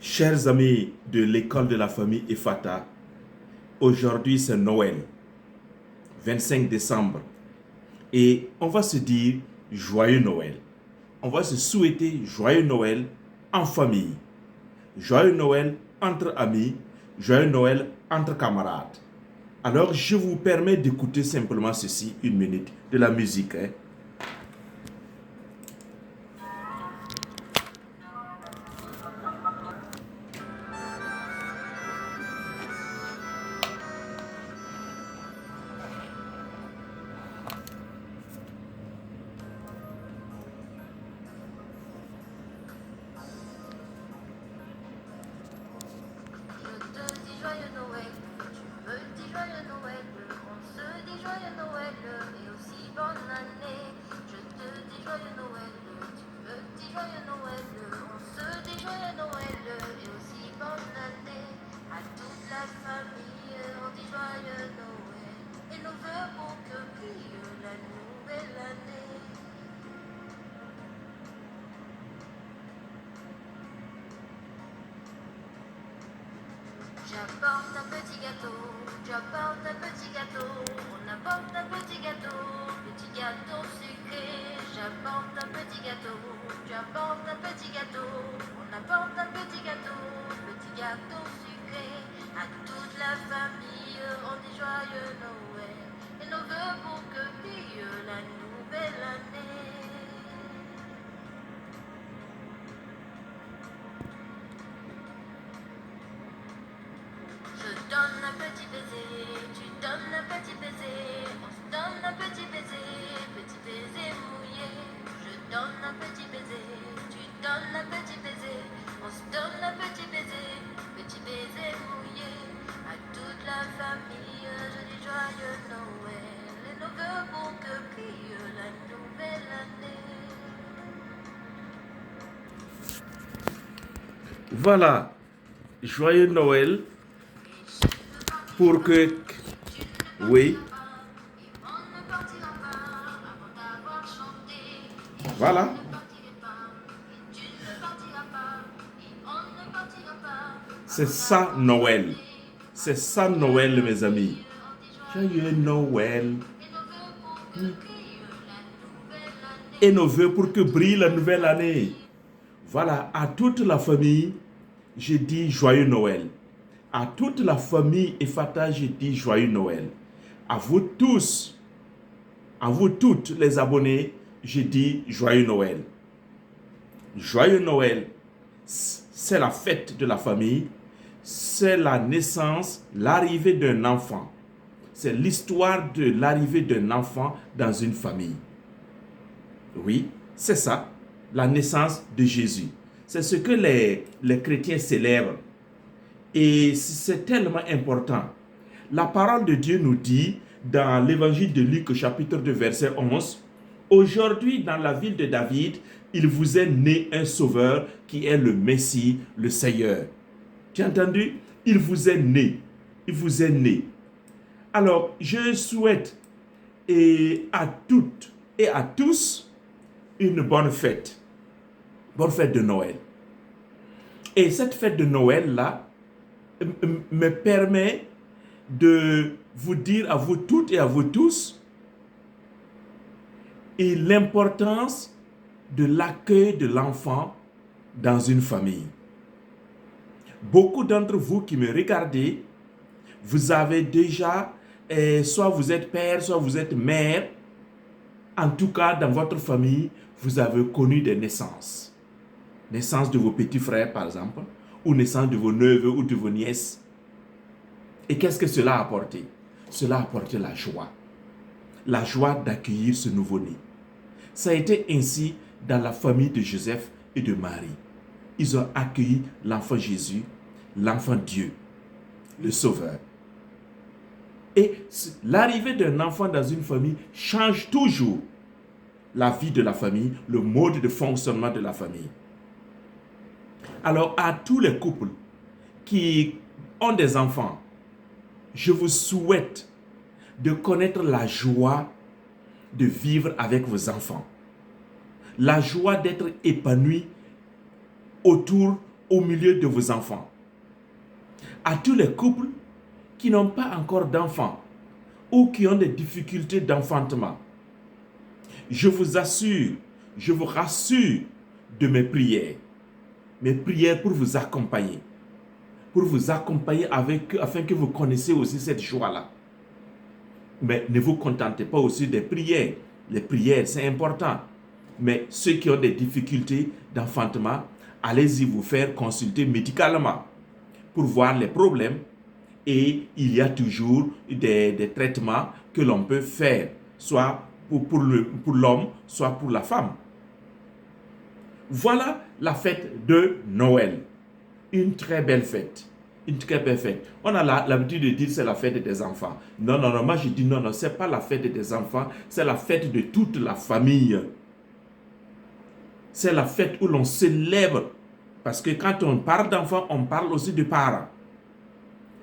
Chers amis de l'école de la famille Efata, aujourd'hui c'est Noël, 25 décembre, et on va se dire joyeux Noël. On va se souhaiter joyeux Noël en famille, joyeux Noël entre amis, joyeux Noël entre camarades. Alors je vous permets d'écouter simplement ceci, une minute, de la musique. Joyeux Noël, tu me dis joyeux Noël, on se dit joyeux Noël et aussi bonne année. Je te dis joyeux Noël, tu me dis joyeux Noël, on se dit joyeux Noël et aussi bonne année. À toute la famille, on dit joyeux Noël et nos vœux pour que brille la nouvelle année. J'apporte un petit gâteau, j'apporte un petit gâteau, on apporte un petit gâteau sucré. J'apporte un petit gâteau, j'apporte un petit gâteau, on apporte un petit gâteau sucré. À toute la famille, on dit joyeux Noël et nos vœux pour que brille la nouvelle année. Je donne un petit baiser, tu donnes un petit baiser, on se donne un petit baiser mouillé. Je donne un petit baiser, tu donnes un petit baiser, on se donne un petit baiser mouillé. À toute la famille, je dis joyeux Noël et nos vœux pour que brille la nouvelle année. Voilà, joyeux Noël pour que... Oui, voilà. C'est ça Noël. C'est ça Noël, mes amis. Joyeux Noël. Et nos voeux pour que brille la nouvelle année. Voilà, à toute la famille, je dis joyeux Noël. À toute la famille Efata, je dis joyeux Noël. À vous tous, à vous toutes les abonnés, je dis joyeux Noël. Joyeux Noël, c'est la fête de la famille, c'est la naissance, l'arrivée d'un enfant. C'est l'histoire de l'arrivée d'un enfant dans une famille. Oui, c'est ça, la naissance de Jésus. C'est ce que les chrétiens célèbrent. Et c'est tellement important. La parole de Dieu nous dit dans l'évangile de Luc chapitre 2 verset 11, « Aujourd'hui dans la ville de David, il vous est né un sauveur qui est le Messie, le Seigneur. » Tu as entendu? Il vous est né. Il vous est né. Alors, je souhaite à toutes et à tous une bonne fête. Bonne fête de Noël. Et cette fête de Noël-là me permet de vous dire à vous toutes et à vous tous et l'importance de l'accueil de l'enfant dans une famille. Beaucoup d'entre vous qui me regardez, vous avez déjà, soit vous êtes père, soit vous êtes mère, en tout cas dans votre famille, vous avez connu des naissances. Naissance de vos petits frères par exemple, ou naissance de vos neveux ou de vos nièces. Et qu'est-ce que cela a apporté? Cela a apporté la joie. La joie d'accueillir ce nouveau-né. Ça a été ainsi dans la famille de Joseph et de Marie. Ils ont accueilli l'enfant Jésus, l'enfant Dieu, le Sauveur. Et l'arrivée d'un enfant dans une famille change toujours la vie de la famille, le mode de fonctionnement de la famille. Alors, à tous les couples qui ont des enfants, je vous souhaite de connaître la joie de vivre avec vos enfants. La joie d'être épanoui autour au milieu de vos enfants. À tous les couples qui n'ont pas encore d'enfants ou qui ont des difficultés d'enfantement, je vous assure, je vous rassure de mes prières pour vous accompagner afin que vous connaissiez aussi cette joie-là. Mais ne vous contentez pas aussi des prières. Les prières, c'est important. Mais ceux qui ont des difficultés d'enfantement, allez-y vous faire consulter médicalement pour voir les problèmes. Et il y a toujours des traitements que l'on peut faire, soit pour l'homme, soit pour la femme. Voilà la fête de Noël. Une très belle fête. Une très belle fête. On a l'habitude de dire c'est la fête des enfants. Non, moi je dis non, c'est pas la fête des enfants, c'est la fête de toute la famille. C'est la fête où l'on célèbre. Parce que quand on parle d'enfants, on parle aussi de parents.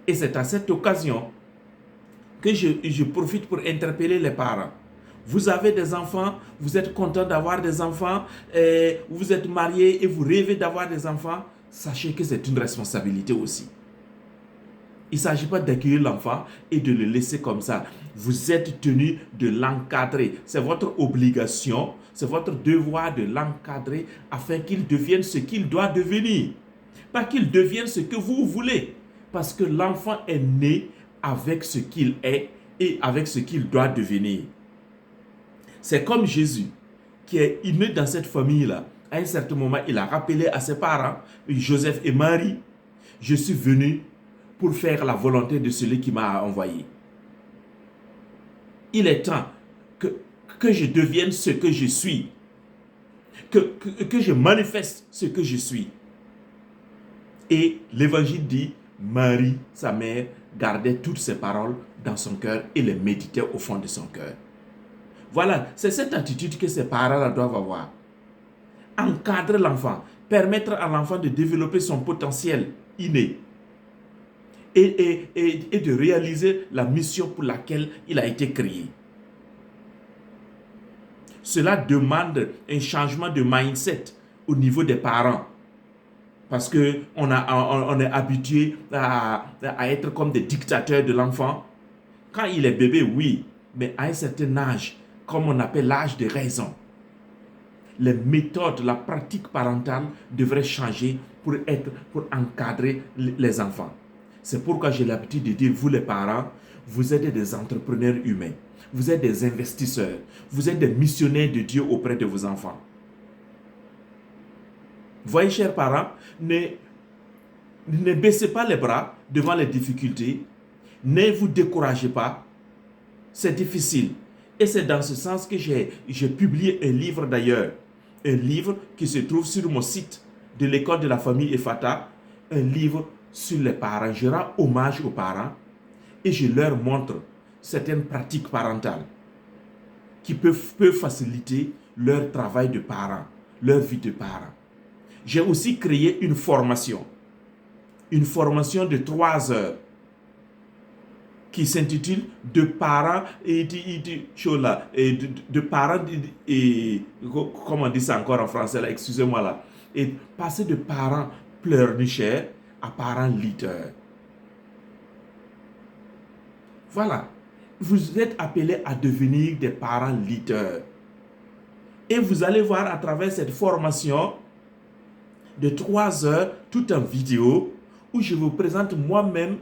Et c'est à cette occasion que je profite pour interpeller les parents. Vous avez des enfants, vous êtes content d'avoir des enfants, vous êtes mariés et vous rêvez d'avoir des enfants, sachez que c'est une responsabilité aussi. Il ne s'agit pas d'accueillir l'enfant et de le laisser comme ça. Vous êtes tenu de l'encadrer. C'est votre obligation, c'est votre devoir de l'encadrer afin qu'il devienne ce qu'il doit devenir. Pas qu'il devienne ce que vous voulez. Parce que l'enfant est né avec ce qu'il est et avec ce qu'il doit devenir. C'est comme Jésus qui est né dans cette famille-là. À un certain moment, il a rappelé à ses parents, Joseph et Marie, je suis venu pour faire la volonté de celui qui m'a envoyé. Il est temps que je devienne ce que je suis, que je manifeste ce que je suis. Et l'évangile dit, Marie, sa mère, gardait toutes ces paroles dans son cœur et les méditait au fond de son cœur. Voilà, c'est cette attitude que ces parents-là doivent avoir. Encadrer l'enfant, permettre à l'enfant de développer son potentiel inné et de réaliser la mission pour laquelle il a été créé. Cela demande un changement de mindset au niveau des parents. Parce qu'on est habitué à être comme des dictateurs de l'enfant. Quand il est bébé, oui, mais à un certain âge, comme on appelle l'âge de raison, les méthodes, la pratique parentale devraient changer pour encadrer les enfants. C'est pourquoi j'ai l'habitude de dire, vous les parents, vous êtes des entrepreneurs humains, vous êtes des investisseurs, vous êtes des missionnaires de Dieu auprès de vos enfants. Voyez, chers parents, ne baissez pas les bras devant les difficultés, ne vous découragez pas, c'est difficile. Et c'est dans ce sens que j'ai publié un livre d'ailleurs, un livre qui se trouve sur mon site de l'école de la famille Ephata, un livre sur les parents. Je rends hommage aux parents et je leur montre certaines pratiques parentales qui peuvent faciliter leur travail de parents, leur vie de parents. J'ai aussi créé une formation de 3 heures qui s'intitule de parents de parents comment on dit ça encore en français là, excusez-moi là, et passer de parents pleurnicheurs à parents leaders. Voilà, vous êtes appelés à devenir des parents leaders et vous allez voir à travers cette formation de 3 heures, tout en vidéo, où je vous présente moi-même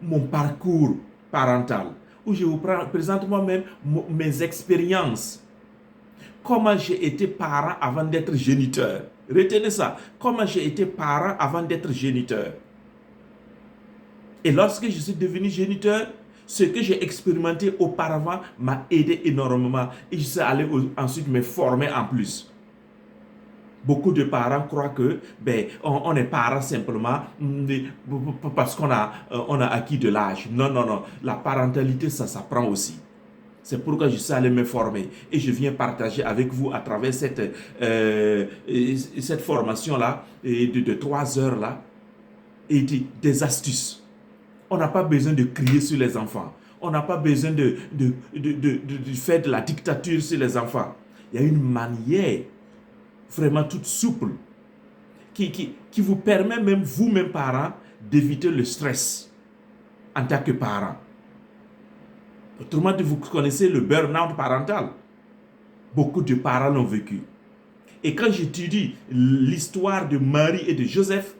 mon parcours parental, où je vous présente moi-même mes expériences. Comment j'ai été parent avant d'être géniteur. Retenez ça. Comment j'ai été parent avant d'être géniteur. Et lorsque je suis devenu géniteur, ce que j'ai expérimenté auparavant m'a aidé énormément. Et je suis allé ensuite me former en plus. Beaucoup de parents croient que on est parent simplement parce qu'on a acquis de l'âge. Non. La parentalité, ça s'apprend aussi. C'est pourquoi je suis allé me former. Et je viens partager avec vous à travers cette formation-là, de 3 heures-là, et des astuces. On n'a pas besoin de crier sur les enfants. On n'a pas besoin de faire de la dictature sur les enfants. Il y a une manière vraiment toute souple qui vous permet même vous-même parents d'éviter le stress en tant que parent. Autrement dit, vous connaissez le burn-out parental. Beaucoup de parents l'ont vécu. Et quand j'étudie l'histoire de Marie et de Joseph,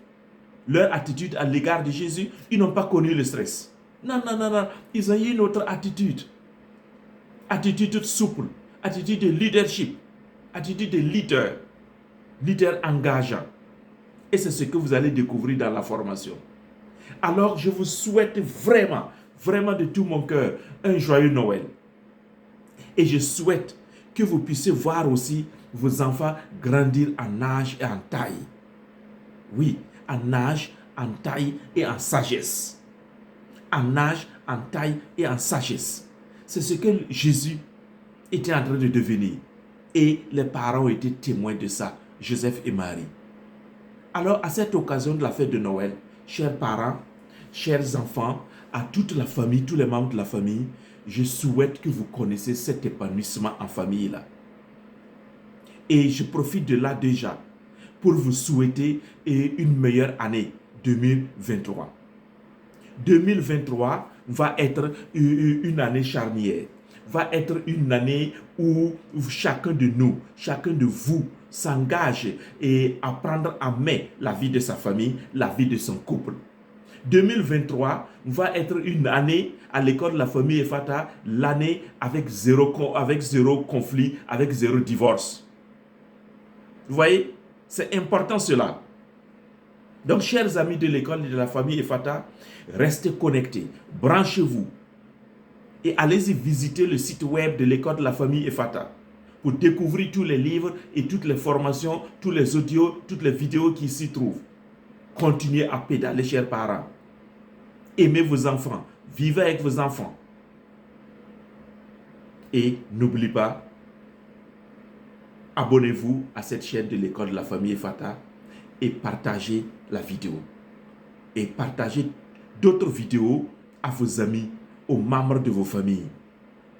leur attitude à l'égard de Jésus, ils n'ont pas connu le stress. Non, non, non, non. Ils ont eu une autre attitude. Attitude toute souple. Attitude de leadership. Attitude de leader. Leader engageant. Et c'est ce que vous allez découvrir dans la formation. Alors, je vous souhaite vraiment, vraiment de tout mon cœur, un joyeux Noël. Et je souhaite que vous puissiez voir aussi vos enfants grandir en âge et en taille. Oui, en âge, en taille et en sagesse. En âge, en taille et en sagesse. C'est ce que Jésus était en train de devenir. Et les parents ont été témoins de ça, Joseph et Marie. Alors, à cette occasion de la fête de Noël, chers parents, chers enfants, à toute la famille, tous les membres de la famille, je souhaite que vous connaissiez cet épanouissement en famille-là. Et je profite de là déjà pour vous souhaiter une meilleure année 2023. 2023 va être une année charnière, va être une année où chacun de nous, chacun de vous s'engage et à prendre en main la vie de sa famille, la vie de son couple. 2023 va être une année à l'école de la famille Ephata, l'année avec zéro conflit, avec zéro divorce. Vous voyez, c'est important cela. Donc, chers amis de l'école et de la famille Ephata, restez connectés, branchez-vous et allez-y visiter le site web de l'école de la famille Ephata pour découvrir tous les livres et toutes les formations, tous les audios, toutes les vidéos qui s'y trouvent. Continuez à pédaler, chers parents. Aimez vos enfants, vivez avec vos enfants. Et n'oubliez pas, abonnez-vous à cette chaîne de l'école de la famille Ephata et partagez la vidéo. Et partagez d'autres vidéos à vos amis, aux membres de vos familles.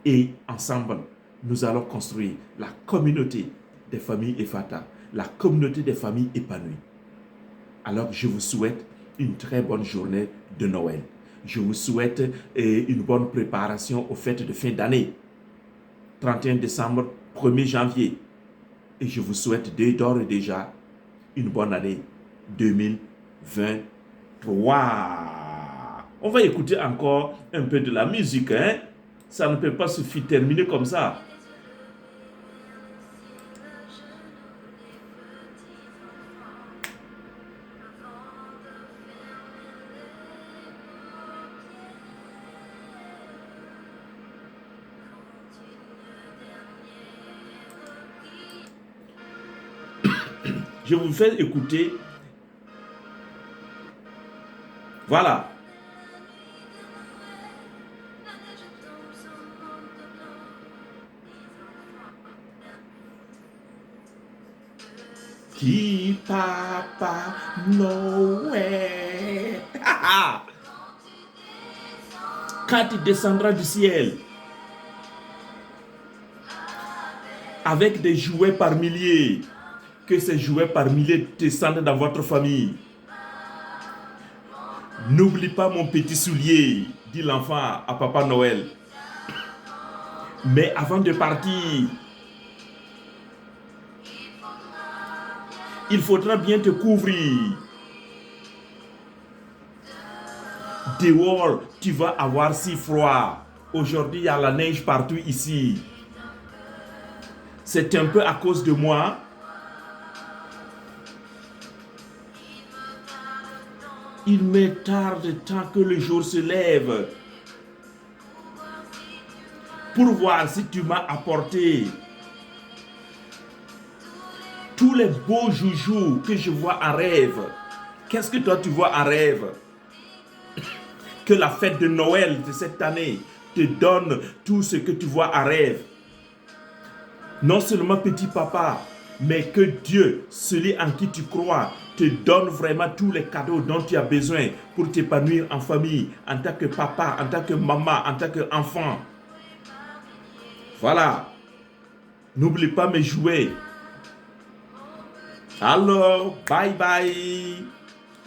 Et ensemble, nous allons construire la communauté des familles Ephata, la communauté des familles épanouies. Alors, je vous souhaite une très bonne journée de Noël. Je vous souhaite une bonne préparation aux fêtes de fin d'année. 31 décembre, 1er janvier. Et je vous souhaite d'ores et déjà une bonne année 2023. On va écouter encore un peu de la musique, hein? Ça ne peut pas se terminer comme ça. Je vous fais écouter. Voilà. Qui Papa Noël. Quand il descendra du ciel avec des jouets par milliers, que ces jouets par milliers descendent dans votre famille. N'oublie pas mon petit soulier, dit l'enfant à Papa Noël. Mais avant de partir, il faudra bien te couvrir. Dehors, tu vas avoir si froid. Aujourd'hui, il y a la neige partout ici. C'est un peu à cause de moi. Il me tarde tant que le jour se lève pour voir si tu m'as apporté tous les beaux joujoux que je vois en rêve. Qu'est-ce que toi tu vois en rêve? Que la fête de Noël de cette année te donne tout ce que tu vois en rêve. Non seulement petit papa, mais que Dieu, celui en qui tu crois, te donne vraiment tous les cadeaux dont tu as besoin pour t'épanouir en famille, en tant que papa, en tant que maman, en tant qu'enfant. Voilà. N'oublie pas mes jouets. Alors, bye bye.